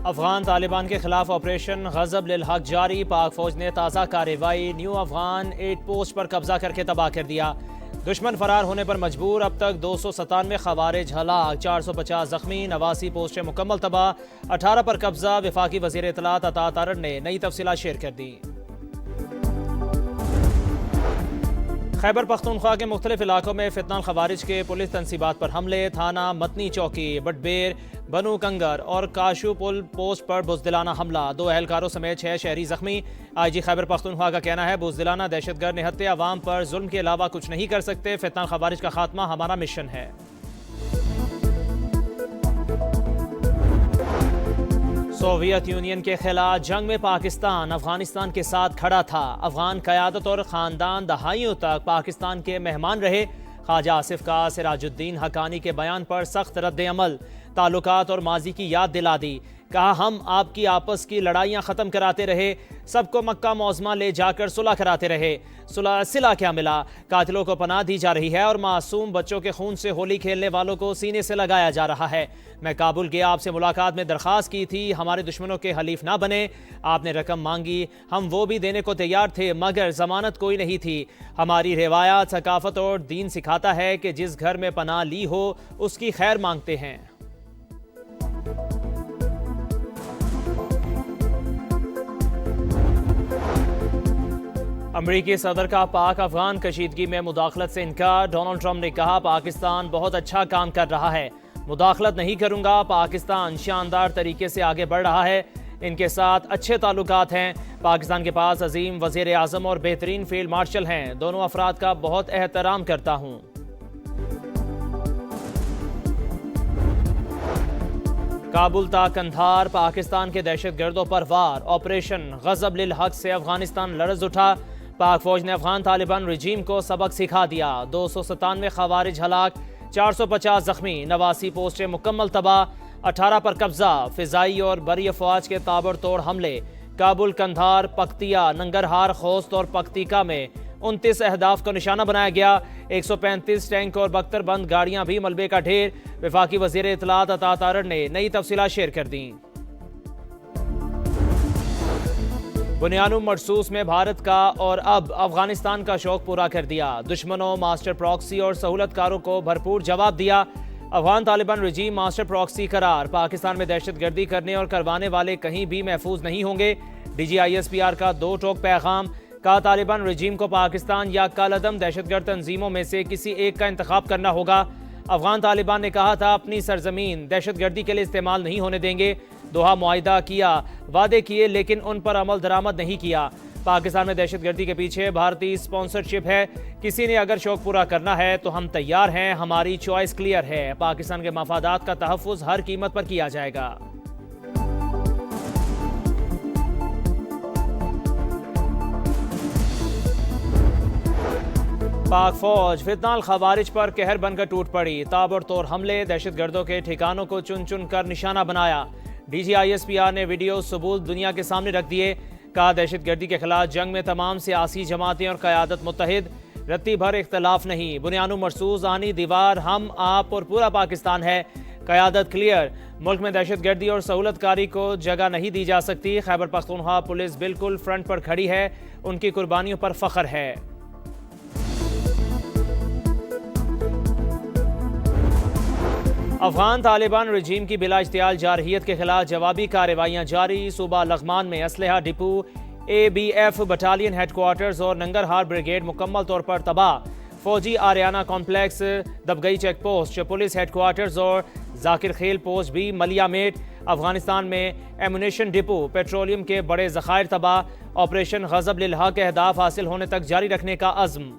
افغان طالبان کے خلاف آپریشن غضب للحق جاری، پاک فوج نے تازہ کارروائی نیو افغان 8 پوسٹ پر قبضہ کر کے تباہ کر دیا۔ دشمن فرار ہونے پر مجبور، اب تک 297 خوارج ہلاک، 450 زخمی، 89 پوسٹیں مکمل تباہ، 18 پر قبضہ۔ وفاقی وزیر اطلاعات عطا تارڑ نے نئی تفصیلات شیئر کر دی۔ خیبر پختونخوا کے مختلف علاقوں میں فتنہ الخوارج کے پولیس تنصیبات پر حملے، تھانہ متنی چوکی، بٹبیر، بنو کنگر اور کاشو پل پوسٹ پر بزدلانہ حملہ، 2 اہلکاروں سمیت 6 شہری زخمی۔ آئی جی خیبر پختونخوا کا کہنا ہے بزدلانہ دہشت گرد نہتے عوام پر ظلم کے علاوہ کچھ نہیں کر سکتے، فتنہ الخوارج کا خاتمہ ہمارا مشن ہے۔ سوویت یونین کے خلاف جنگ میں پاکستان افغانستان کے ساتھ کھڑا تھا، افغان قیادت اور خاندان دہائیوں تک پاکستان کے مہمان رہے۔ خواجہ آصف کا سراج الدین حقانی کے بیان پر سخت رد عمل، تعلقات اور ماضی کی یاد دلا دی، کہا ہم آپ کی آپس کی لڑائیاں ختم کراتے رہے، سب کو مکہ معظمہ لے جا کر صلح کراتے رہے، صلح کیا ملا، قاتلوں کو پناہ دی جا رہی ہے اور معصوم بچوں کے خون سے ہولی کھیلنے والوں کو سینے سے لگایا جا رہا ہے۔ میں کابل گیا، آپ سے ملاقات میں درخواست کی تھی ہمارے دشمنوں کے حلیف نہ بنے، آپ نے رقم مانگی، ہم وہ بھی دینے کو تیار تھے مگر ضمانت کوئی نہیں تھی۔ ہماری روایات، ثقافت اور دین سکھاتا ہے کہ جس گھر میں پناہ لی ہو اس کی خیر مانگتے ہیں۔ امریکی صدر کا پاک افغان کشیدگی میں مداخلت سے انکار، ڈونلڈ ٹرمپ نے کہا پاکستان بہت اچھا کام کر رہا ہے، مداخلت نہیں کروں گا، پاکستان شاندار طریقے سے آگے بڑھ رہا ہے، ان کے ساتھ اچھے تعلقات ہیں، پاکستان کے پاس عظیم وزیر اعظم اور بہترین فیلڈ مارشل ہیں، دونوں افراد کا بہت احترام کرتا ہوں۔ کابل تا قندھار، پاکستان کے دہشت گردوں پر وار، آپریشن غضب للحق سے افغانستان لرز اٹھا، پاک فوج نے افغان طالبان رجیم کو سبق سکھا دیا، 297 خوارج ہلاک، 450 زخمی، 89 پوسٹیں مکمل تباہ، 18 پر قبضہ۔ فضائی اور بری افواج کے تابڑ توڑ حملے، کابل، قندھار، پکتیا، ننگرہار، خوست اور پکتیکا میں 29 اہداف کو نشانہ بنایا گیا، 135 ٹینک اور بختر بند گاڑیاں بھی ملبے کا ڈھیر۔ وفاقی وزیر اطلاعات عطا تارڑ نے نئی تفصیلات شیئر کر دیں۔ بنیانو مرسوس میں بھارت کا اور اب افغانستان کا شوق پورا کر دیا، دشمنوں، ماسٹر پراکسی اور سہولت کاروں کو بھرپور جواب دیا۔ افغان طالبان رجیم ماسٹر پراکسی قرار، پاکستان میں دہشت گردی کرنے اور کروانے والے کہیں بھی محفوظ نہیں ہوں گے، D G I S P R کا 2 ٹوک پیغام، کہا طالبان رجیم کو پاکستان یا کالعدم دہشت گرد تنظیموں میں سے کسی ایک کا انتخاب کرنا ہوگا۔ افغان طالبان نے کہا تھا اپنی سرزمین دہشت گردی کے لیے استعمال نہیں ہونے دیں گے، دوحہ معاہدہ کیا، وعدے کیے لیکن ان پر عمل درآمد نہیں کیا۔ پاکستان میں دہشت گردی کے پیچھے بھارتی اسپانسرشپ ہے، کسی نے اگر شوق پورا کرنا ہے تو ہم تیار ہیں، ہماری چوائس کلیئر ہے، پاکستان کے مفادات کا تحفظ ہر قیمت پر کیا جائے گا۔ پاک فوج فتنہ الخوارج پر قہر بن کر ٹوٹ پڑی، تابڑ توڑ حملے، دہشت گردوں کے ٹھکانوں کو چن چن کر نشانہ بنایا، D G I S P R نے ویڈیو ثبوت دنیا کے سامنے رکھ دیے، کہا دہشت گردی کے خلاف جنگ میں تمام سیاسی جماعتیں اور قیادت متحد، رتی بھر اختلاف نہیں، بنیانو مرسوس آہنی دیوار ہم، آپ اور پورا پاکستان ہے، قیادت کلیئر، ملک میں دہشت گردی اور سہولت کاری کو جگہ نہیں دی جا سکتی، خیبر پختونخوا پولیس بالکل فرنٹ پر کھڑی ہے، ان کی قربانیوں پر فخر ہے۔ افغان طالبان رجیم کی بلا اجتیال جارحیت کے خلاف جوابی کارروائیاں جاری، صوبہ لغمان میں اسلحہ depot, A B F battalion headquarters اور ننگرہار بریگیڈ مکمل طور پر تباہ، فوجی Ariana complex, Dabgai check post, police headquarters اور ذاکر خیل پوسٹ بھی ملیا میٹ۔ افغانستان میں ایمونیشن ڈپو، پیٹرولیم کے بڑے ذخائر تباہ، آپریشن غضب للحق کے اہداف حاصل ہونے تک جاری رکھنے کا عزم۔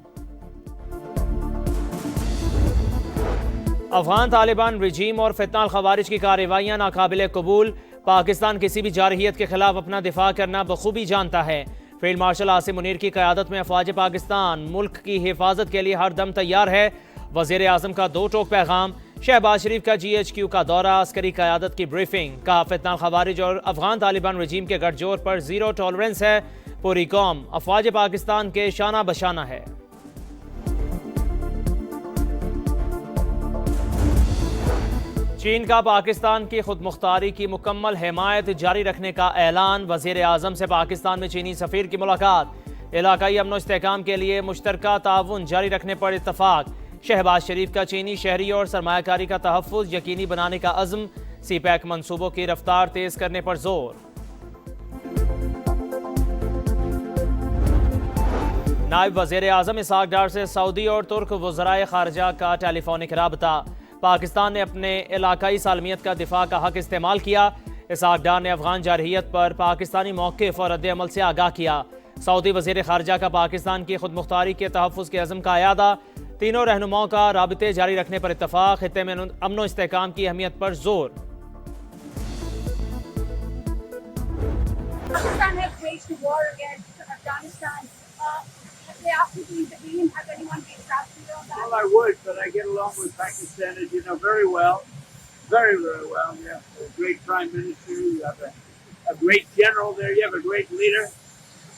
افغان طالبان رجیم اور فتنہ الخوارج کی کارروائیاں ناقابل قبول، پاکستان کسی بھی جارحیت کے خلاف اپنا دفاع کرنا بخوبی جانتا ہے، فیلڈ مارشل عاصم منیر کی قیادت میں افواج پاکستان ملک کی حفاظت کے لیے ہر دم تیار ہے، وزیر اعظم کا 2 ٹوک پیغام، شہباز شریف کا جی ایچ کیو کا دورہ، عسکری قیادت کی بریفنگ، کہا فتنہ الخوارج اور افغان طالبان رجیم کے گٹھ جوڑ پر زیرو ٹالرنس ہے، پوری قوم افواج پاکستان کے شانہ بشانہ ہے۔ چین کا پاکستان کی خود مختاری کی مکمل حمایت جاری رکھنے کا اعلان، وزیر اعظم سے پاکستان میں چینی سفیر کی ملاقات، علاقائی امن و استحکام کے لیے مشترکہ تعاون جاری رکھنے پر اتفاق، شہباز شریف کا چینی شہری اور سرمایہ کاری کا تحفظ یقینی بنانے کا عزم، سی پیک منصوبوں کی رفتار تیز کرنے پر زور۔ نائب وزیر اعظم اسحاق ڈار سے سعودی اور ترک وزرائے خارجہ کا ٹیلی فونک رابطہ، پاکستان نے اپنے علاقائی سالمیت کا دفاع کا حق استعمال کیا، اسحاق ڈار نے افغان جارحیت پر پاکستانی موقف اور رد عمل سے آگاہ کیا، سعودی وزیر خارجہ کا پاکستان کی خود مختاری کے تحفظ کے عزم کا اعادہ، تینوں رہنماؤں کا رابطے جاری رکھنے پر اتفاق، خطے میں امن و استحکام کی اہمیت پر زور۔ Pakistan has waged a war against Afghanistan. They asked you to intervene. Has anyone reached out to you on that? Well, I would, but I get along with Pakistan, as you know, very well. Very, very well. You have a great prime minister. You have a great general there. You have a great leader.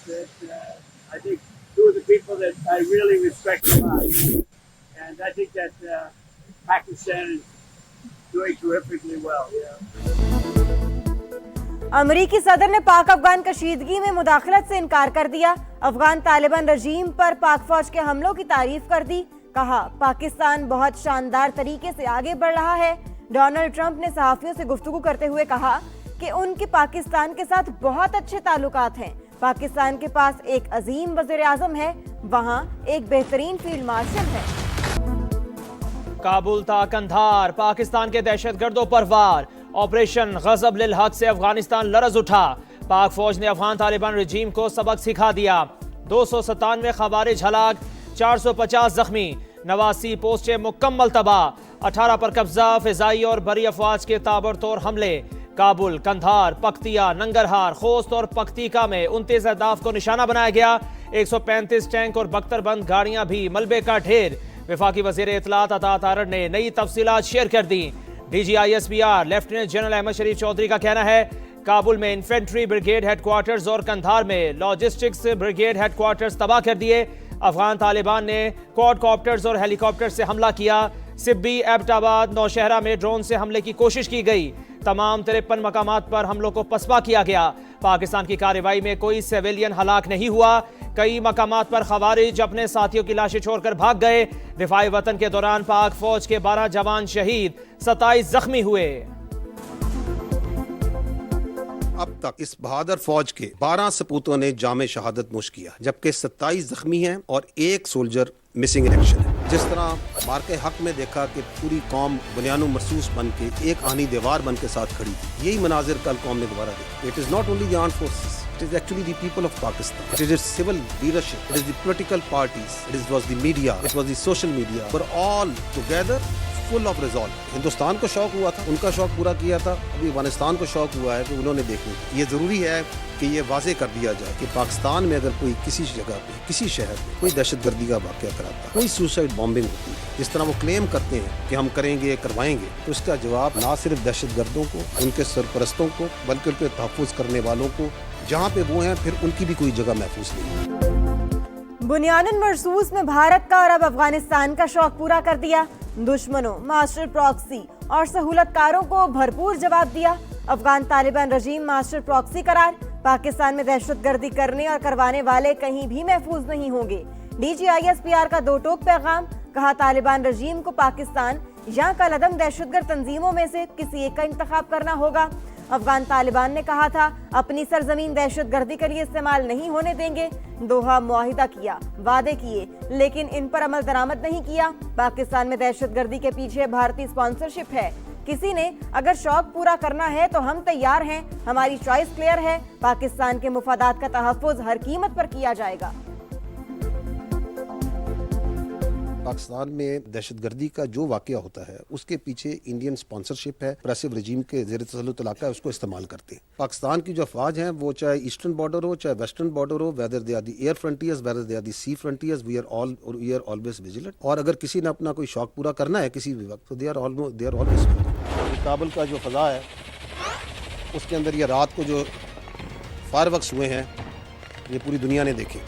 That I think two of the people that I really respect a lot. And I think that Pakistan is doing terrifically well. امریکی صدر نے پاک افغان کشیدگی میں مداخلت سے انکار کر دیا، افغان طالبان رژیم پر پاک فوج کے حملوں کی تعریف کر دی، کہا پاکستان بہت شاندار طریقے سے آگے بڑھ رہا ہے۔ ڈونلڈ ٹرمپ نے صحافیوں سے گفتگو کرتے ہوئے کہا کہ ان کے پاکستان کے ساتھ بہت اچھے تعلقات ہیں، پاکستان کے پاس ایک عظیم وزیر اعظم ہے، وہاں ایک بہترین فیلڈ مارشل ہے۔ کابل تا قندھار، پاکستان کے دہشت گردوں پر وار، آپریشن غضب للحق سے افغانستان لرز اٹھا، پاک فوج نے افغان طالبان رجیم کو سبق سکھا دیا، 297 خوارج ہلاک، 450 زخمی، 89 پوسٹیں مکمل تباہ، 18 پر قبضہ، فضائی اور بری افواج کے تابڑتوڑ حملے، کابل، قندھار، پکتیا، ننگرہار، خوست اور پکتیکا میں 29 اہداف کو نشانہ بنایا گیا، 135 ٹینک اور بختر بند گاڑیاں بھی ملبے کا ڈھیر۔ وفاقی وزیر اطلاعات عطا تارڑ نے نئی تفصیلات شیئر کر دی۔ D G I S P R lieutenant general Ahmed Sharif Chaudhry کا کہنا ہے کابل میں انفینٹری بریگیڈ ہیڈ کوارٹرز اور قندھار میں لاجسٹکس بریگیڈ ہیڈ کوارٹرز تباہ کر دیے، افغان طالبان نے کوڈ کاپٹرز اور ہیلی کاپٹر سے حملہ کیا، سبی، ایبٹ آباد، نوشہرہ میں ڈرون سے حملے کی کوشش کی گئی، تمام 53 مقامات پر حملوں کو پسپا کیا گیا، پاکستان کی کارروائی میں کوئی سیویلین ہلاک نہیں ہوا، کئی مقامات پر خوارج اپنے ساتھیوں کی لاشیں چھوڑ کر بھاگ گئے، دفاعی وطن کے دوران پاک فوج کے 12 جوان شہید، 27 زخمی ہوئے۔ اب تک اس بہادر فوج کے 12 سپوتوں نے جام شہادت نوش کیا، جبکہ 27 زخمی ہیں اور ایک سولجر مسنگ ان ایکشن ہے۔ جس طرح مارکے حق میں دیکھا کہ پوری قوم بنیان و مرصوص بن کے ایک آہنی دیوار بن کے ساتھ کھڑی تھی، یہی مناظر کل قوم نے دوبارہ دیکھا۔ It is not only the armed forces, it is actually the people of Pakistan. It is its civil leadership, it is the political parties, it was the media, it was the social media, were all together full of resolve. Hindustan کو شوق ہوا تھا، ان کا شوق پورا کیا تھا، ابھی افغانستان کو شوق ہوا ہے کہ انہوں نے دیکھنا۔ یہ ضروری ہے کہ یہ واضح کر دیا جائے کہ پاکستان میں اگر کوئی کسی جگہ پہ، کسی شہر میں کوئی دہشت گردی کا واقعہ کراتا ہے، کوئی سوسائڈ بامبنگ ہوتی ہے، جس طرح وہ کلیم کرتے ہیں کہ ہم کریں گے، کروائیں گے، تو اس کا جواب نہ صرف دہشت گردوں کو، ان کے سرپرستوں کو، بلکہ ان کے تحفظ کرنے والوں کو، جہاں پہ وہ ہیں پھر ان کی بھی کوئی جگہ محفوظ نہیں ہے۔ بنیان مرصوص میں بھارت کا اور اب افغانستان کا شوق پورا کر دیا، دشمنوں، ماسٹر پراکسی اور سہولت کاروں کو بھرپور جواب دیا، افغان طالبان رژیم ماسٹر پراکسی قرار، پاکستان میں دہشت گردی کرنے اور کروانے والے کہیں بھی محفوظ نہیں ہوں گے، D G I S P R کا دو ٹوک پیغام، کہا طالبان رژیم کو پاکستان یا کالعدم دہشت گرد تنظیموں میں سے کسی ایک کا انتخاب کرنا ہوگا، افغان طالبان نے کہا تھا اپنی سرزمین دہشت گردی کے لیے استعمال نہیں ہونے دیں گے، دوحہ معاہدہ کیا، وعدے کیے لیکن ان پر عمل درآمد نہیں کیا، پاکستان میں دہشت گردی کے پیچھے بھارتی اسپانسرشپ ہے، کسی نے اگر شوق پورا کرنا ہے تو ہم تیار ہیں، ہماری چوائس کلیئر ہے، پاکستان کے مفادات کا تحفظ ہر قیمت پر کیا جائے گا۔ پاکستان میں دہشت گردی کا جو واقعہ ہوتا ہے اس کے پیچھے انڈین سپانسرشپ ہے، پریسو رجیم کے زیر تسلط علاقہ ہے، اس کو استعمال کرتے ہیں۔ پاکستان کی جو افواج ہیں وہ چاہے ایسٹرن بارڈر ہو چاہے ویسٹرن بارڈر ہو، whether they are the air frontiers whether they are the sea frontiers, we are always vigilant, اور اگر کسی نے اپنا کوئی شوق پورا کرنا ہے کسی بھی وقت تو دے آر آلویز۔ کابل کا جو فضا ہے اس کے اندر یہ رات کو جو فائر ورکس ہوئے ہیں یہ پوری دنیا نے دیکھے،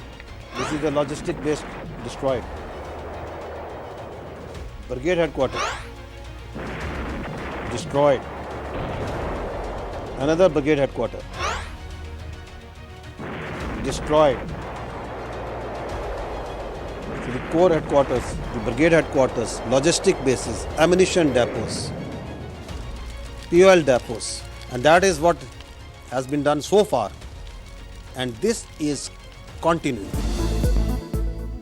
this is the logistic base destroyed, brigade headquarter destroyed another brigade headquarters, destroyed the corps headquarters, the brigade headquarters, logistic bases, ammunition depots, fuel depots, and that is what has been done so far, and this is continuing.